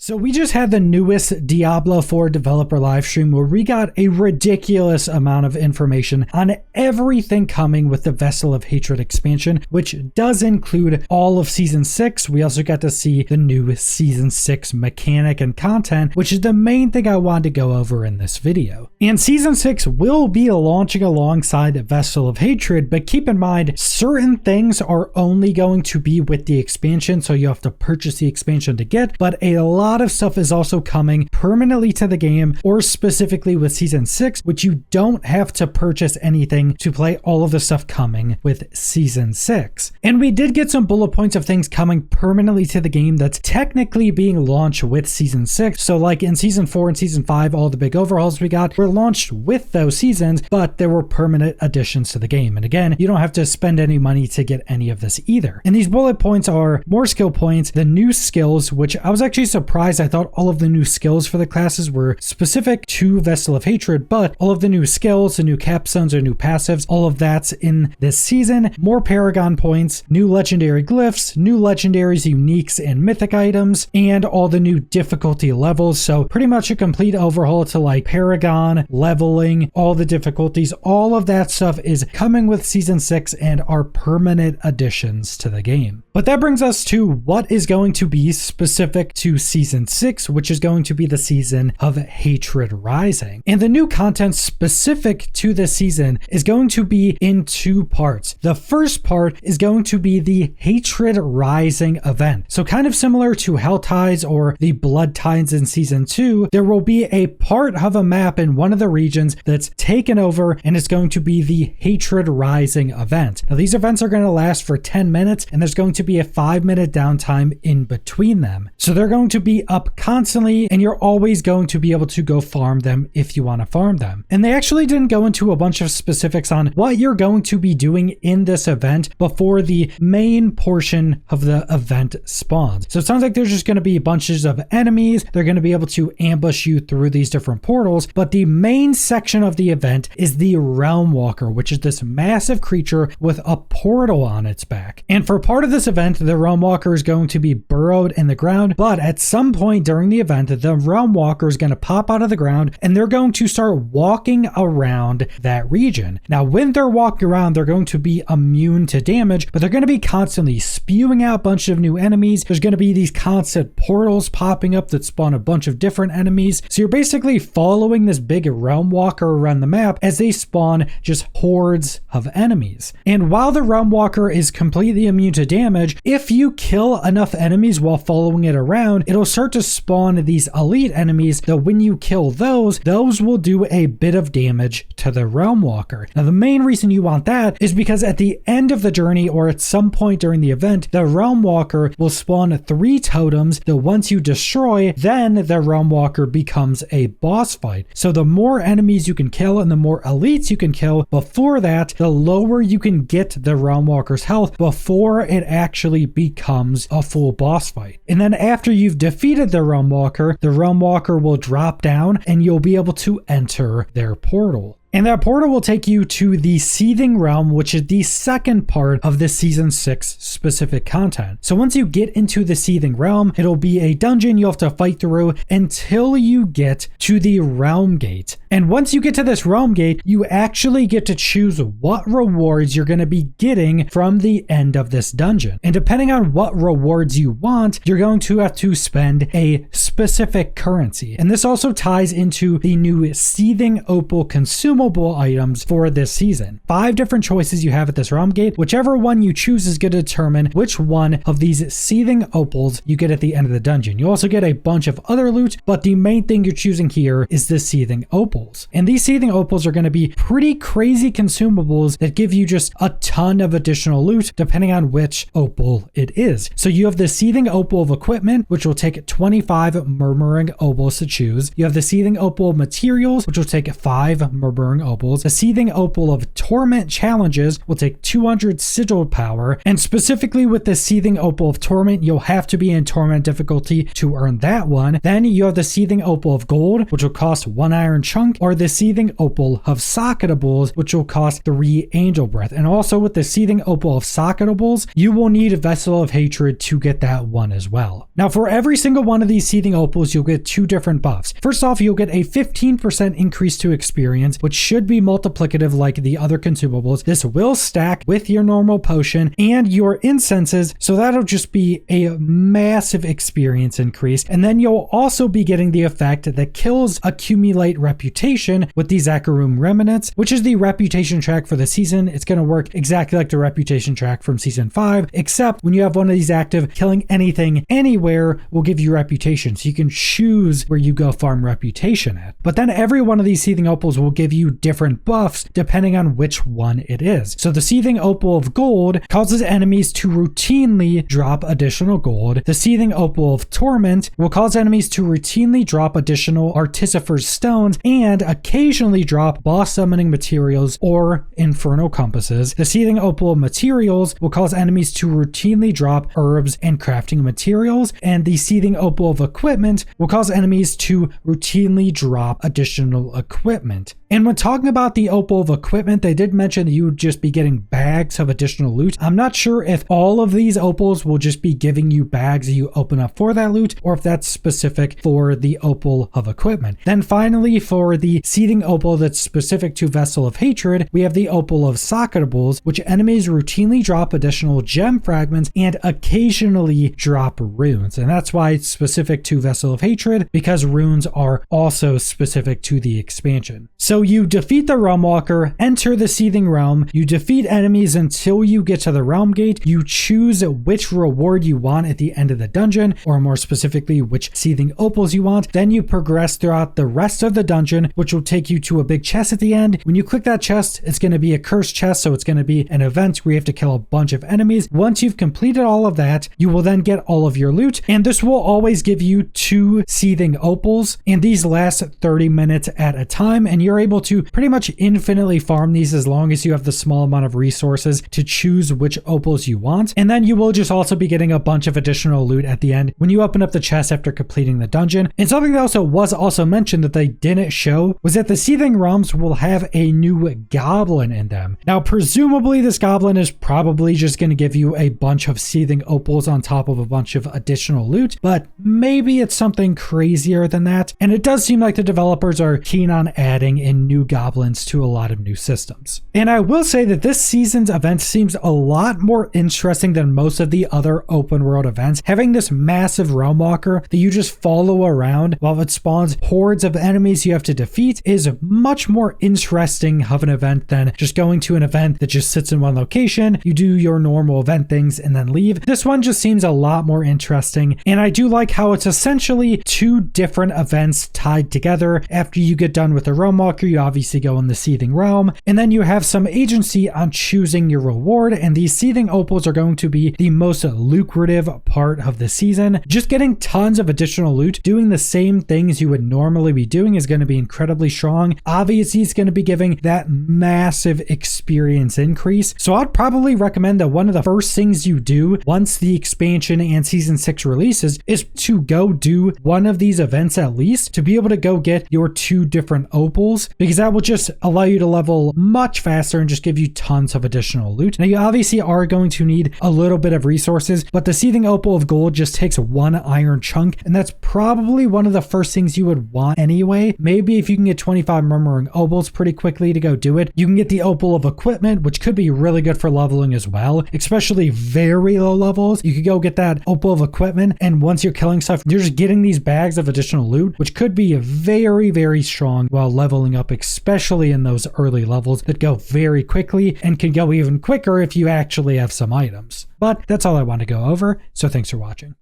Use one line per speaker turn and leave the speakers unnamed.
So we just had the newest Diablo 4 developer live stream where we got a ridiculous amount of information on everything coming with the Vessel of Hatred expansion, which does include all of Season 6. We also got to see the new Season 6 mechanic and content, which is the main thing I wanted to go over in this video. And Season 6 will be launching alongside Vessel of Hatred, but keep in mind, certain things are only going to be with the expansion, so you have to purchase the expansion to get, but a lot of stuff is also coming permanently to the game, or specifically with Season 6, which you don't have to purchase anything to play all of the stuff coming with Season 6. And we did get some bullet points of things coming permanently to the game that's technically being launched with Season 6. So like in Season 4 and Season 5, all the big overhauls we got were launched with those seasons, but there were permanent additions to the game. And again, you don't have to spend any money to get any of this either. And these bullet points are more skill points, the new skills, which I was actually surprised. I thought all of the new skills for the classes were specific to Vessel of Hatred, but all of the new skills, the new capstones or new passives, all of that's in this season. More Paragon points, new legendary glyphs, new legendaries, uniques, and mythic items, and all the new difficulty levels. So pretty much a complete overhaul to like Paragon, leveling, all the difficulties, all of that stuff is coming with Season 6 and are permanent additions to the game. But that brings us to what is going to be specific to Season 6, which is going to be the Season of Hatred Rising. And the new content specific to this season is going to be in two parts. The first part is going to be the Hatred Rising event. So kind of similar to Hell Tides or the Blood Tides in Season 2, there will be a part of a map in one of the regions that's taken over, and it's going to be the Hatred Rising event. Now these events are going to last for 10 minutes, and there's going to be a 5-minute downtime in between them. So they're going to be up constantly, and you're always going to be able to go farm them if you want to farm them. And they actually didn't go into a bunch of specifics on what you're going to be doing in this event before the main portion of the event spawns. So it sounds like there's just going to be bunches of enemies. They're going to be able to ambush you through these different portals, but the main section of the event is the Realm Walker, which is this massive creature with a portal on its back. And for part of this event, the Realm Walker is going to be burrowed in the ground, but at some point during the event, the Realm Walker is going to pop out of the ground and they're going to start walking around that region. Now, when they're walking around, they're going to be immune to damage, but they're going to be constantly spewing out a bunch of new enemies. There's going to be these constant portals popping up that spawn a bunch of different enemies. So you're basically following this big Realm Walker around the map as they spawn just hordes of enemies. And while the Realm Walker is completely immune to damage, if you kill enough enemies while following it around, it'll start to spawn these elite enemies that when you kill those will do a bit of damage to the Realm Walker. Now the main reason you want that is because at the end of the journey or at some point during the event, the Realm Walker will spawn 3 totems that once you destroy, then the Realm Walker becomes a boss fight. So the more enemies you can kill and the more elites you can kill before that, the lower you can get the Realm Walker's health before it actually becomes a full boss fight. And then after you've defeated the Realm Walker will drop down and you'll be able to enter their portal. And that portal will take you to the Seething Realm, which is the second part of the Season 6 specific content. So once you get into the Seething Realm, it'll be a dungeon you'll have to fight through until you get to the Realm Gate. And once you get to this Realm Gate, you actually get to choose what rewards you're going to be getting from the end of this dungeon. And depending on what rewards you want, you're going to have to spend a specific currency. And this also ties into the new Seething Opal consumable items for this season. 5 different choices you have at this Realm Gate. Whichever one you choose is going to determine which one of these Seething Opals you get at the end of the dungeon. You also get a bunch of other loot, but the main thing you're choosing here is the Seething Opals. And these Seething Opals are going to be pretty crazy consumables that give you just a ton of additional loot depending on which opal it is. So you have the Seething Opal of equipment, which will take 25 Murmuring Opals to choose. You have the Seething Opal materials, which will take 5 Murmuring Murmuring Opals. The Seething Opal of Torment challenges will take 200 sigil power, and specifically with the Seething Opal of Torment, you'll have to be in Torment difficulty to earn that one. Then you have the Seething Opal of Gold, which will cost 1 iron chunk, or the Seething Opal of Socketables, which will cost 3 angel breath. And also with the Seething Opal of Socketables, you will need a Vessel of Hatred to get that one as well. Now for every single one of these Seething Opals, you'll get 2 different buffs. First off, you'll get a 15% increase to experience, which should be multiplicative like the other consumables. This will stack with your normal potion and your incenses, so that'll just be a massive experience increase. And then you'll also be getting the effect that kills accumulate reputation with the Zakarum Remnants, which is the reputation track for the season. It's going to work exactly like the reputation track from season 5, except when you have one of these active, killing anything anywhere will give you reputation, so you can choose where you go farm reputation at. But then every one of these Seething Opals will give you different buffs depending on which one it is. So the Seething Opal of Gold causes enemies to routinely drop additional gold. The Seething Opal of Torment will cause enemies to routinely drop additional Artificer's Stones and occasionally drop boss summoning materials or infernal compasses. The Seething Opal of Materials will cause enemies to routinely drop herbs and crafting materials, and the Seething Opal of Equipment will cause enemies to routinely drop additional equipment. And when talking about the Opal of Equipment, they did mention that you would just be getting bags of additional loot. I'm not sure if all of these opals will just be giving you bags that you open up for that loot, or if that's specific for the Opal of Equipment. Then finally, for the Seething Opal that's specific to Vessel of Hatred, we have the Opal of Socketables, which enemies routinely drop additional gem fragments and occasionally drop runes. And that's why it's specific to Vessel of Hatred, because runes are also specific to the expansion. So you defeat the Realm Walker, enter the Seething Realm, you defeat enemies until you get to the Realm Gate, you choose which reward you want at the end of the dungeon, or more specifically, which Seething Opals you want. Then you progress throughout the rest of the dungeon, which will take you to a big chest at the end. When you click that chest, it's going to be a cursed chest, so it's going to be an event where you have to kill a bunch of enemies. Once you've completed all of that, you will then get all of your loot, and this will always give you 2 Seething Opals, and these last 30 minutes at a time, and you're able to pretty much infinitely farm these as long as you have the small amount of resources to choose which opals you want. And then you will just also be getting a bunch of additional loot at the end when you open up the chest after completing the dungeon. And something that was also mentioned that they didn't show was that the Seething Realms will have a new goblin in them. Now presumably this goblin is probably just going to give you a bunch of Seething Opals on top of a bunch of additional loot, but maybe it's something crazier than that. And it does seem like the developers are keen on adding in new goblins to a lot of new systems. And I will say that this season's event seems a lot more interesting than most of the other open world events. Having this massive Realm Walker that you just follow around while it spawns hordes of enemies you have to defeat is much more interesting of an event than just going to an event that just sits in one location, you do your normal event things and then leave. This one just seems a lot more interesting, and I do like how it's essentially 2 different events tied together. After you get done with the Realm Walker, you obviously go in the Seething Realm, and then you have some agency on choosing your reward, and these Seething Opals are going to be the most lucrative part of the season. Just getting tons of additional loot, doing the same things you would normally be doing is going to be incredibly strong. Obviously, it's going to be giving that massive experience increase, so I'd probably recommend that one of the first things you do once the expansion and season 6 releases is to go do one of these events at least, to be able to go get your 2 different opals, because that will just allow you to level much faster and just give you tons of additional loot. Now you obviously are going to need a little bit of resources, but the Seething Opal of Gold just takes 1 iron chunk, and that's probably one of the first things you would want anyway. Maybe if you can get 25 Murmuring Opals pretty quickly to go do it. You can get the Opal of Equipment, which could be really good for leveling as well, especially very low levels. You could go get that Opal of Equipment, and once you're killing stuff, you're just getting these bags of additional loot, which could be very, very strong while leveling up, especially in those early levels that go very quickly and can go even quicker if you actually have some items. But that's all I want to go over, so thanks for watching.